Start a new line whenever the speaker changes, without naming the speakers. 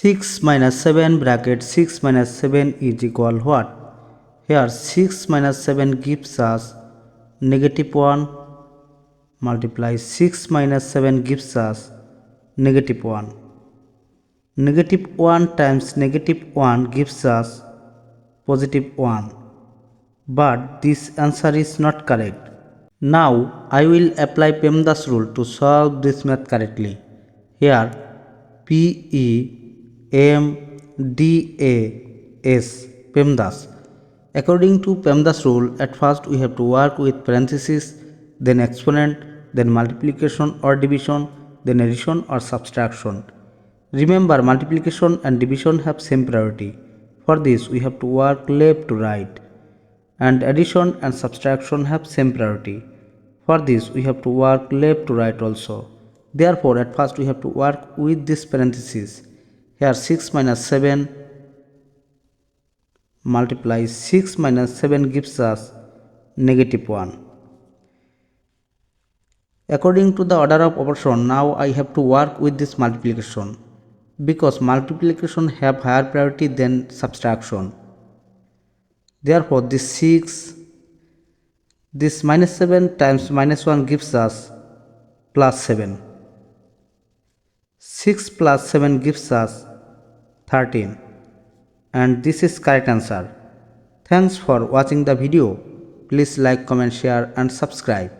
6 minus 7 bracket 6 minus 7 is equal what? Here 6 minus 7 gives us negative 1 multiply 6 minus 7 gives us negative 1. Negative 1 times negative 1 gives us positive 1. But this answer is not correct. Now I will apply PEMDAS rule to solve this math correctly. Here PEMDAS PEMDAS. According to PEMDAS rule, at first we have to work with parentheses, then exponent, then multiplication or division, then addition or subtraction. Remember, multiplication and division have same priority. For this we have to work left to right, and addition and subtraction have same priority. For this we have to work left to right also. Therefore, at first we have to work with this parenthesis. Here 6 minus 7 multiply 6 minus 7 gives us negative 1. According to the order of operation, now I have to work with this multiplication, because multiplication have higher priority than subtraction. Therefore, this minus 7 times minus 1 gives us plus 7. 6 plus 7 gives us 13. And this is correct answer. Thanks for watching the video. Please like, comment, share and subscribe.